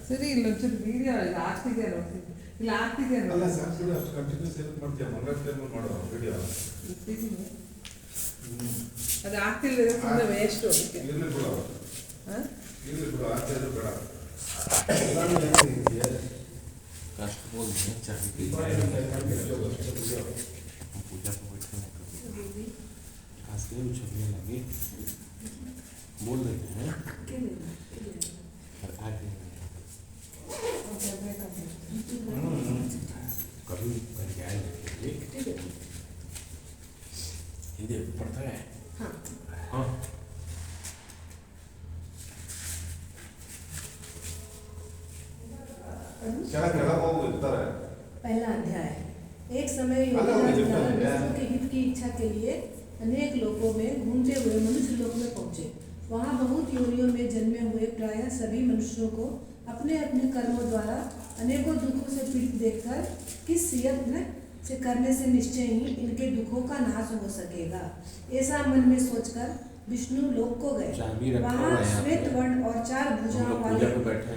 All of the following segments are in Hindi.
ಸರಿ ಇಲ್ಲೊಂಚೂರು ವೀಡಿಯೋ ಇಲ್ಲ ಆಗ್ತಿದೆಯಲ್ಲ ಇಲ್ಲ ಆಗ್ತಿದೆಯಲ್ಲ ಅಲ್ಲ ಸರ್ ಕೂಡ ಅಷ್ಟು ಕಂಟಿನ್ಯೂಸ್ ಹೆಲ್ಪ್ ಮಾಡ್ತೀಯ ಮಂಗಳ ಟೈಮ್ ಮಾಡೋ ವಿಡಿಯೋ ಅದು ಆಗ್ತಿಲ್ಲ ಸುಮ್ಮನೆ ವೇಸ್ಟ್ ಅದಕ್ಕೆ ಇರಲಿ ಬಿಡು ಹಾಂ ಇರಲಿ ಬಿಡು ಆಗ್ತಾ ಇದ್ರು ಬೇಡ कष्ट बोल दिया चाहिए पूजा को बैठने लगे खास के उछलने लगे बोल देते हैं और आगे कभी करके आए हिंदी पढ़ता है हाँ हाँ पहला अध्याय। एक समय मनुष्यों के हित की इच्छा के लिए अनेक लोकों में घूमते हुए मनुष्य लोक में पहुंचे। वहां बहुत योनियों में जन्मे हुए प्रायः सभी मनुष्यों को अपने अपने कर्मों द्वारा अनेकों दुखों से पीड़ित देखकर किस यत्न से करने से निश्चय ही इनके दुखों का नाश हो सकेगा, ऐसा मन में सोचकर विष्णु लोक को गए। वहाँ श्वेत वर्ण और 4 भुजाओं वाले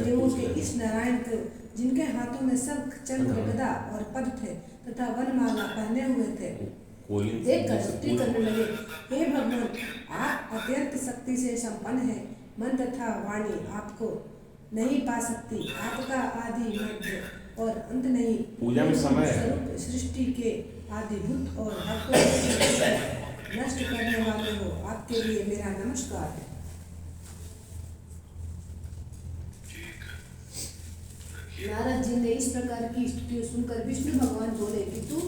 देवों के इस नारायण को, जिनके हाथों में सब चंद्र गदा और पद थे तथा वनमाला पहने हुए थे, देखकर स्तुति करने लगे, हे भगवान, आप अत्यंत शक्ति से संपन्न हैं। मन तथा वाणी आपको नहीं पा सकती। आपका आदि मध्य और अंत नहीं। पूजा में समय है। सृष्टि के आदिभूत और भक्तों नष्ट करने वाले हो, आपके लिए मेरा नमस्कार है। नारद जी ने इस प्रकार की स्तुति सुनकर विष्णु भगवान बोले कि तू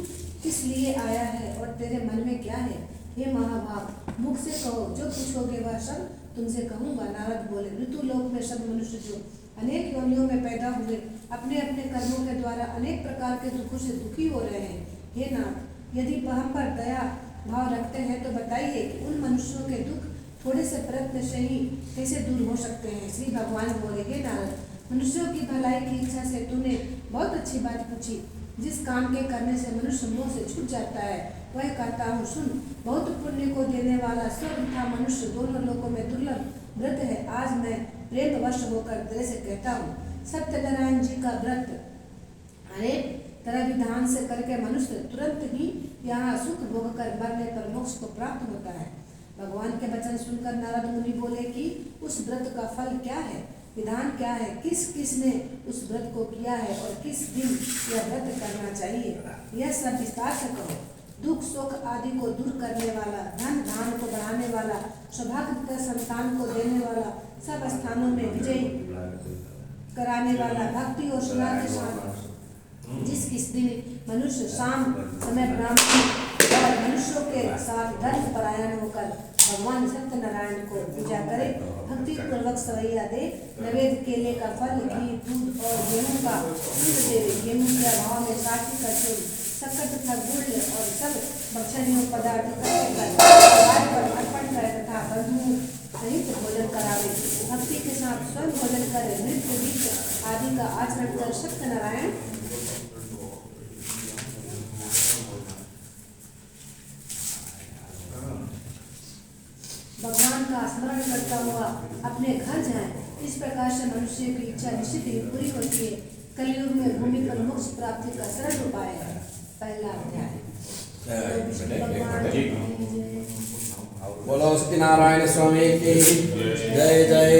किस लिए आया है और तेरे मन में क्या है? हे महाभाग, मुख से कहो, जो पूछोगे वह सब तुमसे कहूँगा। नारद बोले, मृत्यु लोक में सब मनुष्य जो अनेक योनियों में पैदा हुए अपने अपने कर्मों के द्वारा अनेक प्रकार के दुखों से दुखी हो रहे हैं। हे नाथ, यदि हम पर दया भाव रखते हैं तो बताइए कि उन मनुष्यों के दुख थोड़े से प्रयत्न से ही कैसे दूर हो सकते हैं। श्री भगवान बोले, हे नारद, मनुष्यों की भलाई की इच्छा से तूने बहुत अच्छी बात पूछी। जिस काम के करने से मनुष्य मोह से छूट जाता है वह कहता हूँ सुन। बहुत पुण्य को देने वाला स्वर्ग तथा मनुष्य दोनों लोकों में दुर्लभ व्रत है। आज मैं प्रेम वश होकर तेरे से कहता हूँ, सत्यनारायण जी का व्रत अनेक तरह विधान से करके मनुष्य तुरंत ही यहाँ सुख भोग कर मरने पर मोक्ष को प्राप्त होता है। भगवान के वचन सुनकर नारद मुनि बोले कि उस व्रत का फल क्या है, विधान क्या है, किस किस ने उस व्रत को किया है और किस दिन यह व्रत करना चाहिए, यह सब विस्तार से कहो। दुख शोक आदि को दूर करने वाला, धन धान को बढ़ाने वाला, सौभाग्य संतान को देने वाला, सब स्थानों में विजय कराने वाला, भक्ति और सुना के साथ जिस किस दिन मनुष्य शाम समय ब्राह्मण और मनुष्यों के साथ धर्म परायण होकर भगवान सत्यनारायण को पूजा करे, भक्ति पूर्वक सवैया दे, नवेद केले का फल, घी, दूध और गेहूं का दूध दे, गेहूं के अभाव में साथी का तेल, शक्कर तथा गुड़ और सब भक्षणीय पदार्थ पर अर्पण करे तथा बंधु सहित भोजन करावे। भक्ति के साथ स्वयं भोजन करे, नृत्य गीत आदि का आचरण कर सत्यनारायण भगवान का स्मरण करता हुआ अपने घर जाए। इस प्रकार से मनुष्य की इच्छा निश्चित ही पूरी होती है। कलयुग में भूमि पर मोक्ष प्राप्ति का सरल उपाय है। पहला अध्याय। बोलो सत्यनारायण स्वामी की जय जय।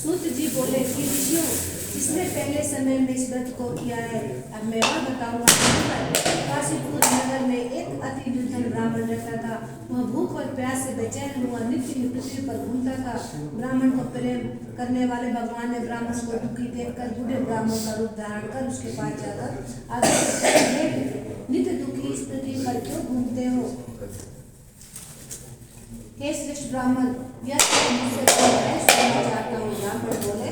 सूत जी बोले कि ऋषियों, जिसने पहले समय में इस व्रत को किया है, अब मैं वह बताऊंगा। काशीपुर नगर में एक अति निर्धन ब्राह्मण रहता था। वह भूख और प्यास से बेचैन हुआ नित्य ही पृथ्वी पर घूमता था। ब्राह्मण को प्रेम करने वाले भगवान ने ब्राह्मण को दुखी देखकर बूढ़े ब्राह्मण का रूप धारण कर उसके पास जाकर आगे नित्य दुखी इस पृथ्वी पर क्यों घूमते हो? हे श्रेष्ठ ब्राह्मण, यह मुझसे सुनना चाहता हूँ। ब्राह्मण बोले,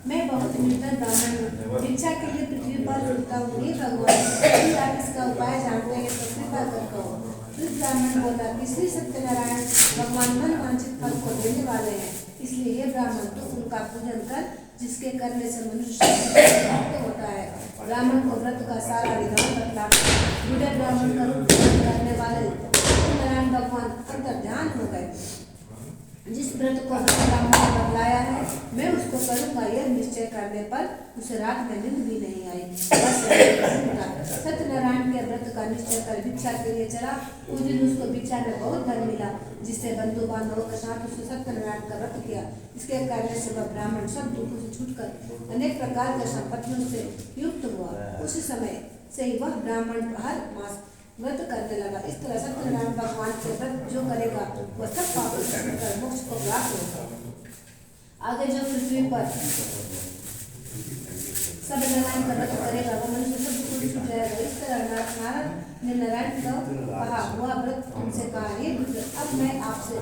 मैं बहुत निर्धन ब्राह्मण हूँ, भिक्षा के लिए पृथ्वी पर घूमता हूँ। हे भगवान, यदि आप इसका उपाय जानते हैं तो कृपा कर कहो। फिर ब्राह्मण बोला कि श्री सत्यनारायण भगवान मन वांछित फल को देने वाले हैं, इसलिए हे ब्राह्मण तो उनका पूजन कर, जिसके करने से मनुष्य प्राप्त होता है। ब्राह्मण को व्रत का सारा विधान बतलाकर ब्राह्मण का रूप धारण करने वाले सत्यनारायण भगवान अंतर ध्यान हो गए। जिस व्रत को ब्राह्मण ने बतलाया है मैं उसको करूंगा, यह निश्चय करने पर उसे रात में नींद भी नहीं आई। बस सत्यनारायण के व्रत का निश्चय कर भिक्षा के लिए चला। उस दिन उसको भिक्षा में बहुत धन मिला, जिससे बंधु बांधवों के साथ उसने सत्यनारायण का व्रत किया। इसके करने से वह ब्राह्मण सब दुखों से छूटकर अनेक प्रकार के संपत्तियों से युक्त हुआ। उसी समय से ही वह ब्राह्मण हर मास व्रत करने लगा। इस तरह सत्यनारायण भगवान के व्रत जो करेगा वह सब पापों से छूटकर मोक्ष को प्राप्त होगा। आगे जो पृथ्वी पर सब नारायण का व्रत करेगा वह मनुष्य सब दुखों से छूट जाएगा। इस तरह नारद ने नारायण को कहा, वह व्रत उनसे कहा, हे रुद्र, अब मैं आपसे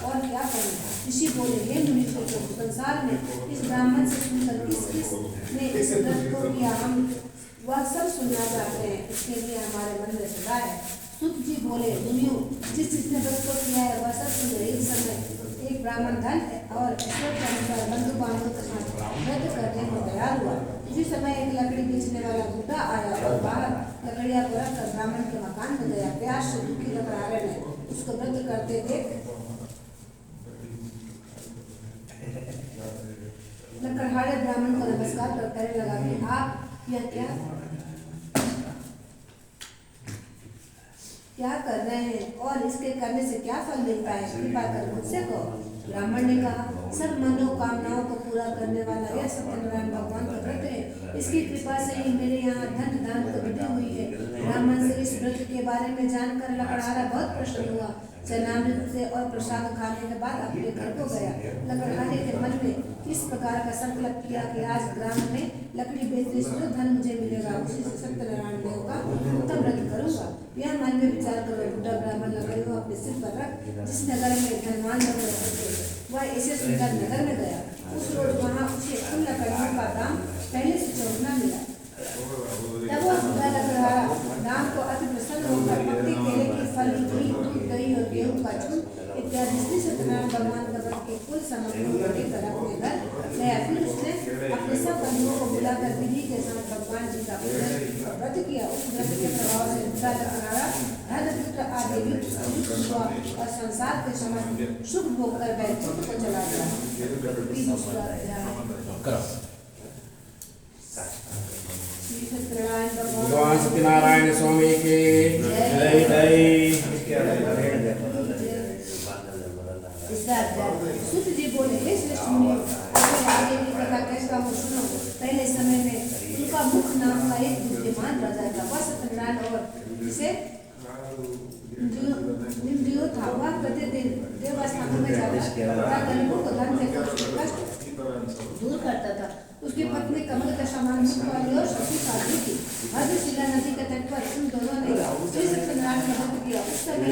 और क्या करूं? ऋषि बोले, हे मुनीश्वर, संसार में इस ब्राह्मण से सुनकर किस किस ने इस व्रत को किया, हम वह सब सुनना चाहते हैं। इसके लिए हमारे मन में सदा है। सुत जी बोले, मुनियों, जिसने व्रत को किया है वह सब सुन रहे। इस समय एक ब्राह्मण धन और ऐश्वर्य के अनुसार बंधु बांधवों के साथ व्रत करने को तैयार हुआ। उसी समय एक लकड़ी बेचने वाला बूढ़ा आया और बाहर लकड़ियां को रखकर ब्राह्मण के मकान में गया। प्यास से दुखी लकड़हारे ने उसको व्रत करते देख लकड़हारे ब्राह्मण को नमस्कार कर कहने लगा कि आप यह क्या कर रहे हैं और इसके करने से क्या फल मिलता है? कृपा कर मुझसे कहो। ब्राह्मण ने कहा, सब मनोकामनाओं को पूरा करने वाला यह सत्यनारायण भगवान का व्रत है। इसकी कृपा से ही मेरे यहाँ धन दान की विधि हुई है। ब्राह्मण से इस व्रत के बारे में जानकर लकड़हारा बहुत प्रसन्न हुआ। चरणामृत से और प्रसाद खाने के बाद अपने घर को गया। लकड़हारे के मन में इस प्रकार का संकल्प किया कि आज ग्राम में लकड़ी बेचने से जो धन मुझे मिलेगा उसी से सत्यनारायण देव का उत्तम व्रत करूंगा। यह मन में विचार करो। बूढ़ा ब्राह्मण लकड़ी को अपने सिर पर रख जिस नगर में धनवान लोग रहते थे वह ऐसे सुंदर नगर में गया। उस रोज वहाँ उसे उन लकड़ियों का दाम पहले से चौगुना मिला। तब वह बूढ़ा लकड़हारा दाम को अति प्रसन्न होकर पक्के केले की फल, घी, दूध, दही और गेहूं का झूठ इत्यादि श्री सत्यनारायण भगवान का व्रत के कुल सामग्रियों को लेकर अपने घर गया। फिर उसने अपने सब बंधुओं को बुलाकर विधि के साथ भगवान जी का व्रत किया। उस व्रत के प्रभाव से बूढ़ा लकड़हारा धनपुत्र आदि युक्त हुआ और संसार के समस्त शुभ भोग कर वैकुंठ को चला गया। भगवान सत्यनारायण स्वामी के जय जय। सुत जी बोले, हे श्रेष्ठ मुनि, आगे की कथा कैसा हो सुनो। पहले समय में उनका मुख नाम का एक बुद्धिमान राजा था। वह सत्यनारायण और जिसे इंद्रियो था वह प्रतिदिन देवस्थानों में जाकर गरीबों को धन से कष्ट दूर करता था। उसकी पत्नी कमल का समान मुख वाली और शक्तिशाली थी। भद्रशिला नदी के तट पर उन दोनों ने श्री सत्यनारायण का व्रत किया। उस समय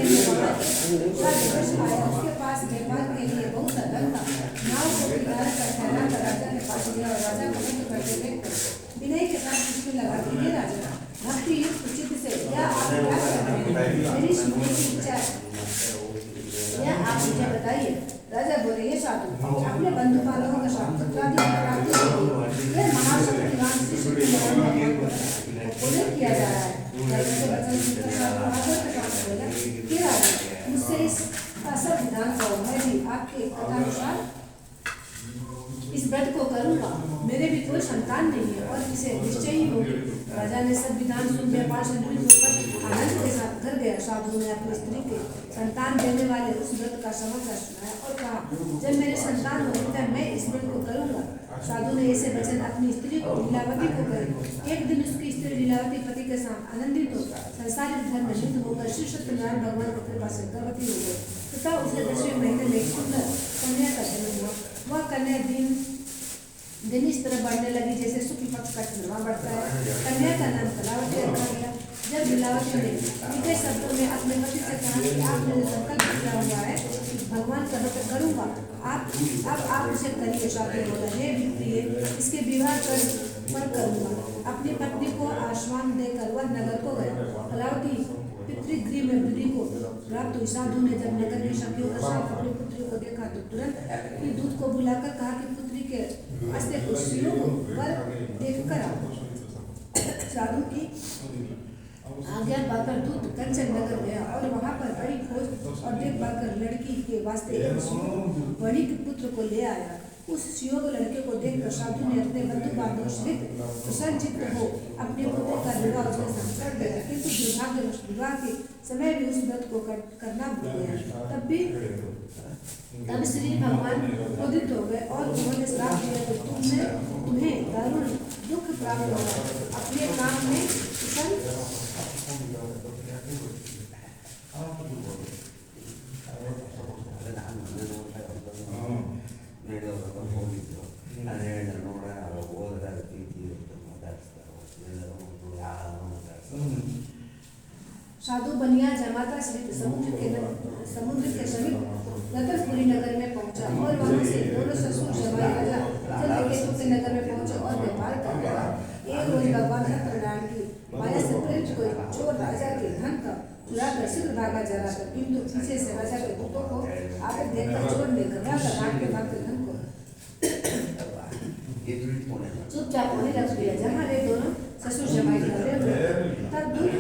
आया, उसके पास व्यापार के लिए बहुत सा धन था। नाव को किनारे पर ठहरा कर राजा के पास गया और राजा को व्रत करते देखकर विनय के साथ पूछने लगा कि हे राजा, भक्ति युक्त चित्त से या आप क्या कर रहे हैं? मेरी सुनने की इच्छा है, यह आप मुझे बताइए। राजा बोले, ये साधु, अपने बंधु बांधवों के साथ पुत्रादि प्राप्ति यह महाशक्तिवान श्री सत्यनारायण भगवान को पूजन किया जा रहा है। राजा के वचन सुनकर साधु आदर के साथ बोला, हे राजा, मुझसे इसका सब विधान कहो, मैं भी आपके कथानुसार इस व्रत को करूंगा। मेरे भी कोई संतान नहीं है और इसे निश्चय ही होगी। राजा ने सब विधान सुन व्यापार से निवृत्त होकर आनंद के साथ घर गया। साधु ने अपनी स्त्री के संतान देने वाले उस व्रत का समाचार सुनाया और कहा, जब मेरे संतान होंगे तब मैं इस व्रत को करूंगा। साधु ने ऐसे वचन अपनी स्त्री को लीलावती को कहे। एक दिन उसकी स्त्री लीलावती पति के साथ आनंदित हो संसारिक धर्म में शुद्ध होकर श्री सत्यनारायण भगवान की कृपा से गर्भवती हो गई तथा उसे 10वें महीने में एक सुंदर कन्या का जन्म हुआ। वह कन्या दिन इस तरह बढ़ने लगी जैसे शुक्ल पक्ष का चंद्रमा बढ़ता है। कन्या का नाम कलावती रखा गया। जब लीलावती ने मीठे शब्दों में अपने पति से कहा कि आपने जो संकल्प किया हुआ है भगवान का व्रत करूंगा, आप उसे करिए। साधु बोला, हे प्रिय, इसके विवाह पर करूंगा। अपनी पत्नी को आश्वासन देकर वह नगर को गया। कलावती पितृगृह में वृद्धि को प्राप्त हुई। साधु ने जब नगर की सखियों के साथ अपनी पुत्री को देखा तो तुरंत ही दूत को बुलाकर कहा कि पुत्री के हस्ते खुशियों को वर देख कर आओ। साधु की आज्ञा पाकर दूत कंचन नगर गया और वहां पर बड़ी खोज और देख पाकर लड़की के वास्ते एक सुयोग वणिक पुत्र को ले आया। उस सुयोग लड़के को देखकर साधु ने अपने बंधु बांधव सहित प्रसन्नचित्त हो अपने पुत्र का विवाह उसके साथ कर दिया, किंतु दुर्भाग्यवश विवाह के समय भी उस व्रत को करना भूल गया। तब श्री भगवान क्रोधित हो गए और उन्होंने श्राप दिया कि तुम्हें दारुण दुख प्राप्त होगा। अपने काम में कुशल साधु बनिया जमाता सहित समुद्र के समीप रतनपुरी नगर में पहुंचा और वहां से दोनों ससुर जमाई राजा जलकेतु के नगर में पहुंचे और व्यापार कर रहा। एक रोज भगवान सत्यनारायण की माया से प्रेरित कोई चोर राजा के धन का चुरा कर शीघ्र भागा जा रहा था, किंतु पीछे से राजा के दूतों को आगे देखकर चोर ने घबरा कर रात के भागते धन को चुपचाप वहीं रख दिया जहाँ वे दोनों ससुर जमाई खड़े हुए। तब दूत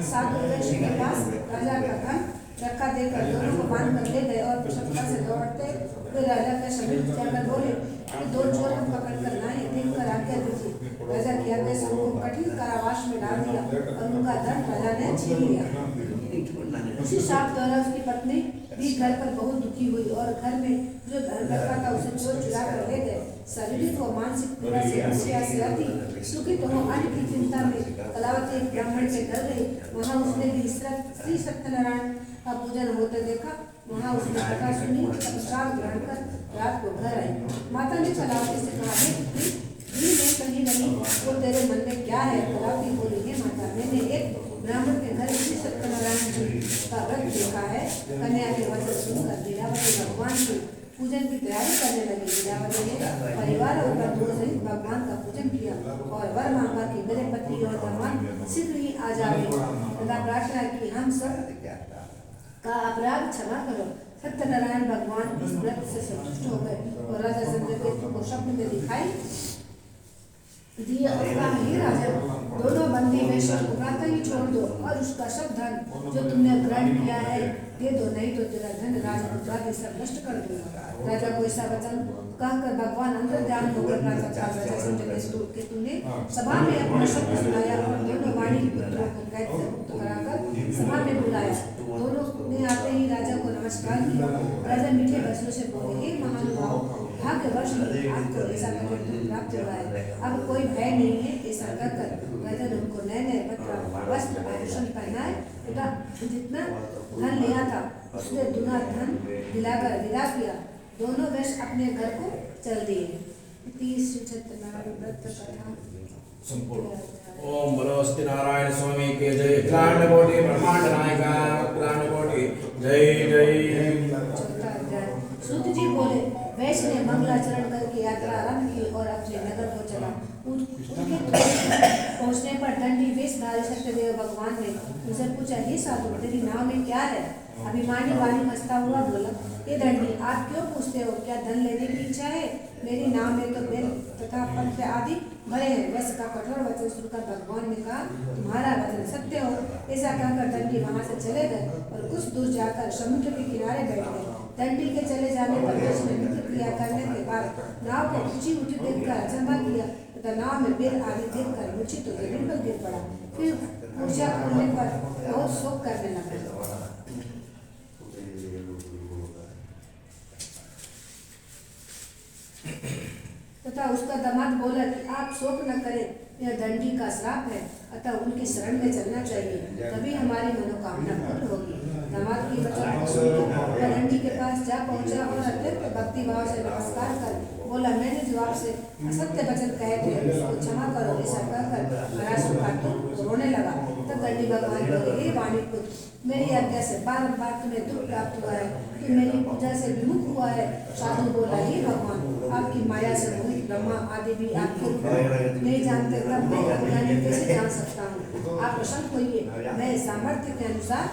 साधु के पास राजा का धन रखा देकर दोनों को बांध कर ले गए और प्रसन्नता से दौड़ते हुए राजा के समीप जाकर बोले कि दो चोर हम पकड़ कर लाए, देखकर आज्ञा दीजिए। राजा की आज्ञा से उनको कठिन कारावास में डाल दिया और उनका धन राजा ने छीन लिया। उसी शाप द्वारा उसकी पत्नी भी घर पर बहुत दुखी हुई और घर में जो धन रखा था उसे चोर चुरा कर ले गए। शारीरिक और मानसिक पीड़ा से हंसिया से अति सुखित हो अन्न की चिंता में कलावती एक ब्राह्मण के घर गई। वहाँ उसने भी श्री सत्यनारायण का पूजन होते देखा। वहाँ उसने कथा सुनी, प्रसाद ग्रहण कर रात को घर आई। माता ने कलावती से कहा, मैं कहीं नहीं वो तेरे मन में क्या है? कलावती बोली, हे माता, मैंने एक ब्राह्मण के घर श्री सत्यनारायण जी का व्रत देखा है। कन्या के वचन सुनकर लीलावती भगवान की पूजन की तैयारी करने लगी। लीलावती ने परिवार और बंधुओं सहित भगवान का पूजन किया और वर मांगा कि मेरे पति और दामाद शीघ्र ही आ जाए तथा प्रार्थना की हम सब का अपराध क्षमा करो। सत्यनारायण भगवान इस व्रत से संतुष्ट हो गए और राजा चंद्रकेतु को स्वप्न में दिखाई दिए और कहा, हे राजा, दोनों बंदी वेश को प्रातः ही छोड़ दो और उसका सब धन जो तुमने ग्रहण किया है दे दो, नहीं तो तेरा धन राजपुत्रादि सब नष्ट कर दूंगा। राजा को ऐसा वचन कहकर भगवान अंदर ध्यान होकर राजा चंद्रकेतु ने सभा में अपना शब्द सुनाया और दोनों वाणी पुत्रों को कैद से मुक्त कराकर सभा में बुलाया। दोनों ने आते ही राजा को नमस्कार किया। राजा मीठे वचनों से बोले, हे महानुभाव, भाग्यवश आपको ऐसा कठिन प्राप्त हुआ है, अब कोई भय नहीं है। ऐसा कहकर राजा ने उनको नए नए वस्त्र आभूषण पहनाए तथा जितना धन लिया था उसने दुना धन दिलाकर विदा किया। दोनों वेश अपने घर को चल दिए। ओम बोलो सत्यनारायण स्वामी के जय। अखिलांड कोटि ब्रह्मांड नायका अखिलांड कोटि जय जय। सूत जी बोले, वैश्य ने मंगलाचरण करके यात्रा आरंभ की और अपने नगर को चला। उनके पहुंचने पर दंडी वेशधारी सत्यदेव भगवान ने उनसे पूछा, हे साधु, तेरी नाव में क्या है? अभिमानी वाणी हंसता हुआ बोला, हे दंडी, आप क्यों पूछते हो? क्या धन लेने की इच्छा है? मेरी नाव में तो बेल तथा पंथ आदि भरे हैं। वैश्य का कठोर वचन सुनकर भगवान ने कहा, तुम्हारा वचन सत्य हो। ऐसा कहकर दंडी वहां से चले गए और कुछ दूर जाकर समुद्र के किनारे बैठ गए। दंडी के चले जाने पर वैश्य ने मित्र क्रिया करने के बाद नाव को ऊंची ऊंची देखकर अचंभा किया तथा नाव में बेल आदि देखकर मूर्छित तो जमीन पर गिर पड़ा। फिर मूर्छा खुलने पर बहुत शोक करने लगा तथा उसका दामाद बोला कि आप शोक न करें, यह दंडी का श्राप है, अतः उनकी शरण में चलना चाहिए, तभी हमारी मनोकामना पूर्ण होगी। दामाद की वचन को सुनकर वह दंडी के पास जा पहुंचा और अत्यंत भक्ति भाव से नमस्कार कर बोला, मैंने जो आपसे असत्य वचन कहे थे उसको क्षमा करो। ऐसा कहकर महाराज रोने लगा। तब दंडी भगवान बोले, हे वाणी पुत्र, मेरी आज्ञा से बारंबार तुम्हें दुख प्राप्त हुआ है, तुम मेरी पूजा से विमुख हुआ है। साधु बोला, हे भगवान, आपकी माया से मोहित ब्रह्मा आदि भी आपके रूप नहीं जानते, तब मैं अज्ञानी कैसे जान सकता हूँ? आप प्रसन्न होइए, मैं सामर्थ्य के अनुसार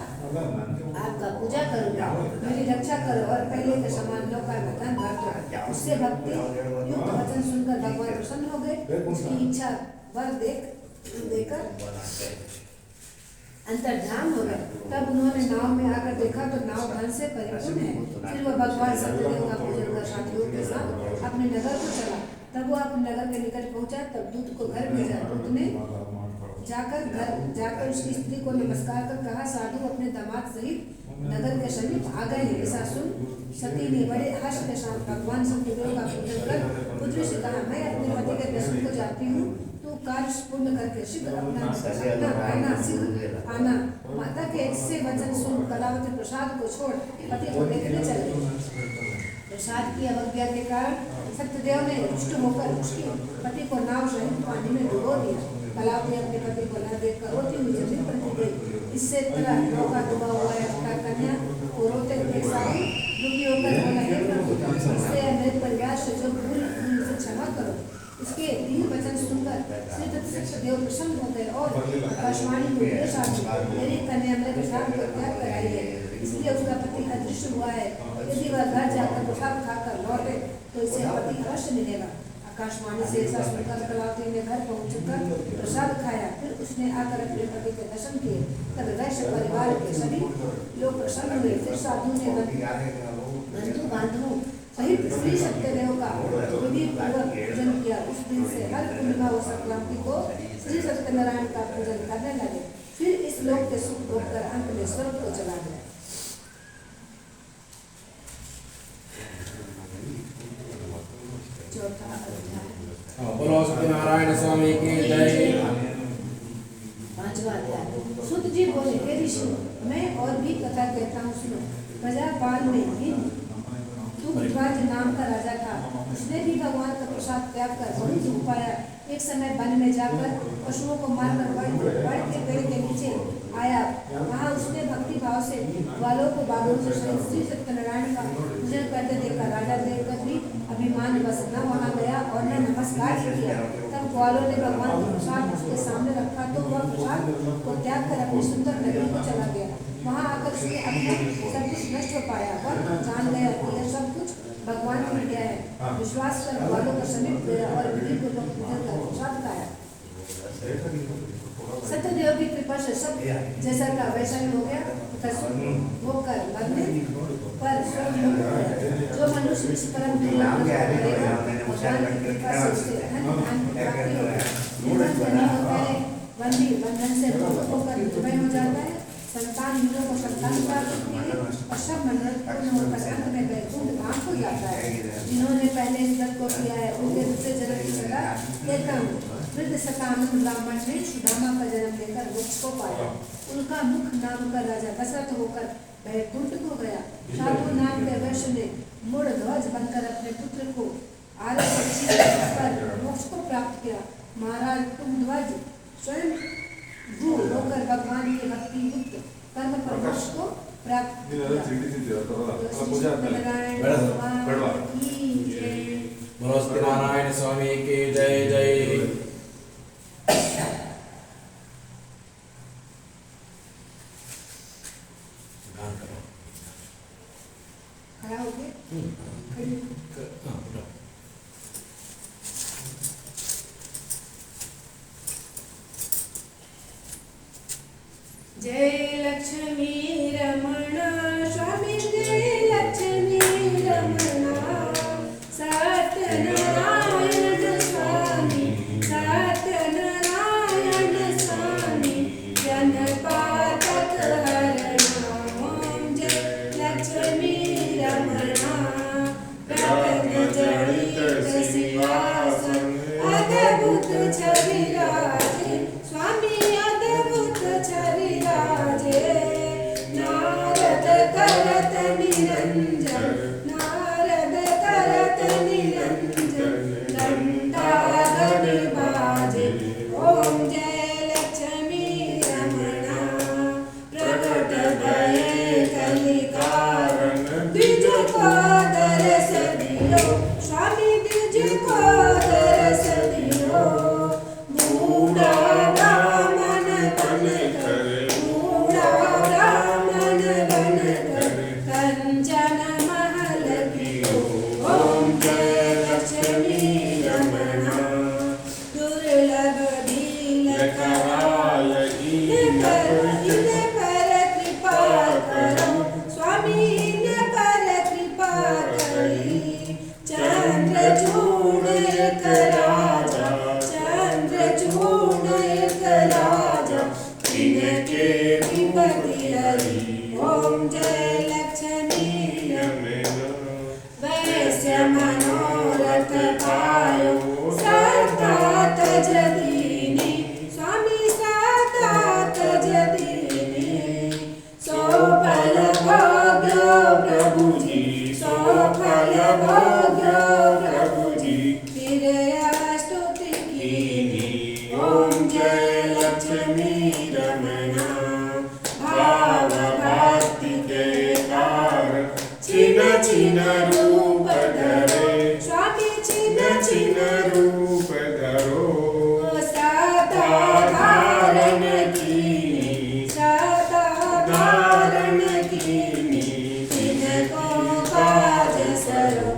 आपका पूजा करूँगा। मेरी रक्षा करो और पहले के समान लोका में धन भर दो। उससे भक्ति युक्त वचन सुनकर भगवान प्रसन्न हो गए। उसकी इच्छा वर देकर अंतर्ध्यान हो गए। तब उन्होंने नाव में आकर देखा तो नाव धन से परिपूर्ण है। फिर वह भगवान सत्यदेव का पूजन कर साथियों के साथ अपने नगर को चला। तब वो अपने नगर के निकट पहुंचा। तब दूत को घर भेजा। दूत ने जाकर उसकी स्त्री को नमस्कार कर कहा, साधु अपने दामाद सहित नगर के समीप आ गए हैं। ऐसा सुन सती ने बड़े हर्ष के साथ भगवान सत्यदेव का पूजन कर पुत्री से कहा, मैं अपने पति के दर्शन को जाती हूँ, तू कार्य पूर्ण करके शीघ्र आना। माता के ऐसे वचन सुन कलावती प्रसाद को छोड़ पति को देखने चले। प्रसाद की अवज्ञा के कारण सत्यदेव ने रुष्ट होकर उसके पति को नाव सहित पानी में डुबो दिया। कलावती अपने पति को न देखकर रोती हुई जमीन पर गिर गई। इससे तरह नौका डूबा हुआ है कन्या को रोते हुए साधु दुखी होकर बोला, हे प्रभु, इससे मेरे परिवार से जो भूल मुझे क्षमा करो। इसके तीन वचन सुनकर श्री सत्यदेव प्रसन्न हो गए और आकाशवाणी को मेरी कन्या मेरे प्रसाद को त्याग कराई है, इसलिए उसका पति अदृश्य हुआ है। यदि वह घर जाकर प्रसाद खाकर लौटे तो इसे पति अवश्य मिलेगा। आकाशवाणी से ऐसा सुनकर कलावती ने घर पहुंचकर प्रसाद खाया। फिर उसने आकर अपने पति के दर्शन किए। तब वैश्य परिवार के सभी लोग प्रसन्न हुए। फिर साधु ने बंधु बांधवों सहित श्री सत्यदेव का विधि पूर्वक पूजन किया। उस दिन से हर पूर्णिमा व संक्रांति को श्री सत्यनारायण का पूजन करने लगे। फिर इस लोक के सुख भोगकर अंत में स्वर्ग को चला गया। चौथा अध्याय। बोलो सत्यनारायण स्वामी की जय। पांचवा अध्याय। सुत जी बोले, हे ऋषि, मैं और भी कथा कहता हूँ, सुनो। प्रजापाल में तुंगध्वज नाम का राजा था। उसने भी भगवान का प्रसाद त्याग कर बहुत दुख पाया। एक समय वन में जाकर पशुओं को मारकर बड़ के पेड़ के नीचे आया। वहाँ उसने भक्ति भाव से ग्वालों को बादलों से सहित श्री सत्यनारायण का पूजन करते देखा। राजा देखकर भी अभिमान बस न वहाँ गया और न नमस्कार किया। तब ग्वालों ने भगवान का प्रसाद उसके सामने रखा तो वह प्रसाद को त्याग कर अपनी सुंदर नगरी को चला गया। वहाँ आकर उसने अपना सब कुछ नष्ट हो पाया। वह जान गया कि यह सब कुछ भगवान की क्रिया है। विश्वास कर ग्वालों का समीप गया और विधि पूर्वक पूजन कर प्रसाद खाया। सत्यदेव की कृपा से सब जैसा का वैसा ही हो गया तथा सुख होकर मरने पर स्वर्ग लोक गया। जो मनुष्य इस परम भगवान की कृपा से उसे धन धान की प्राप्ति होती है। बंदी बंधन से मुक्त होकर निर्भय हो जाता है। संतान हीरों को संतान प्राप्त होती है और सब मनोरथ पूर्ण होकर अंत में वैकुंठ धाम को जाता है। जिन्होंने पहले इस व्रत को किया है उनके दूसरे जन्म की सदा देता हूँ। वृद्ध सकानंद ब्राह्मण ने सुदामा का जन्म लेकर मोक्ष को पाया। उनका मुख नाम का राजा दशरथ होकर वैकुंठ को गया। साधु नाम के वैश्य ने मूढ़ ध्वज बनकर अपने पुत्र को आरक्षित कर मोक्ष को प्राप्त किया। महाराज तुंगध्वज स्वयं भूल होकर भगवान की भक्ति युक्त कर्म पर मोक्ष को प्राप्त किया। बोलो सत्यनारायण स्वामी की जय जय। खड़ा हो गए। जय लक्ष्मी रमणा स्वामी, जय लक्ष्मी रमणा। सत्यनारायण स्वामी, सत्यनारायण स्वामी, जनपातक हरणा। जय लक्ष्मी रमणा। रत्न जड़ित सिंहासन अद्भुत छवि राजे, स्वामी अद्भुत छवि राजे। नारद करत निरंजन, नारद करत निरंजन, जिनके विपत्ति हरी। ओम जय लक्ष्मी वैश्य मनोरथ पायो सदा तज दीनी। स्वामी सदा तज दीनी। सो फल भोग्यो प्रभु जी, सो फल भोग्यो प्रभु जी, फिर स्तुति कीनी। ओम जय लक्ष्मी रमणा भाव भक्ति के कारण छिन्न छिन्न रूप धरे। स्वामी छिन्न छिन्न रूप धरो। सदा धारण कीनी, सदा धारण कीनी, तिनको काज सरो।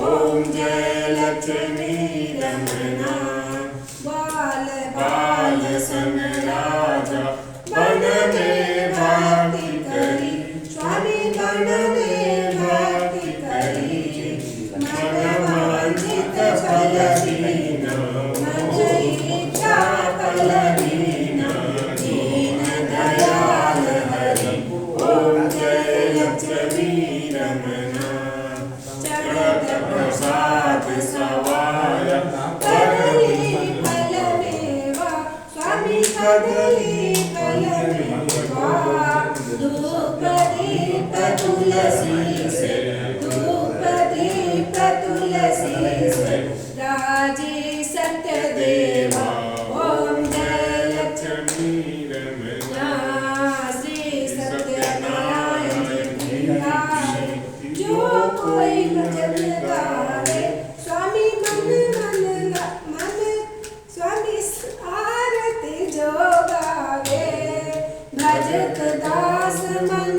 ओम जय लक्ष्मी रमणा बाल बाल सन राजा बन में भक्ति करी। स्वामी बन में भक्ति करी। मन वांछित फल दीना, मन इच्छा फल दीना, दीन दयाल हरि। ओम जय लक्ष्मी रमणा चढ़त प्रसाद सवाया कदली फल मेवा। स्वामी कदली फल मेवा। धूप दीप तुलसी से, धूप दीप तुलसी से, राजी सत्य देवा। ओम जय लक्ष्मी रमणा श्री सत्यनारायण जी की गाए। जो कोई भजन गावे स्वामी मन स्वामी आरती जो गावे। भजत दास मन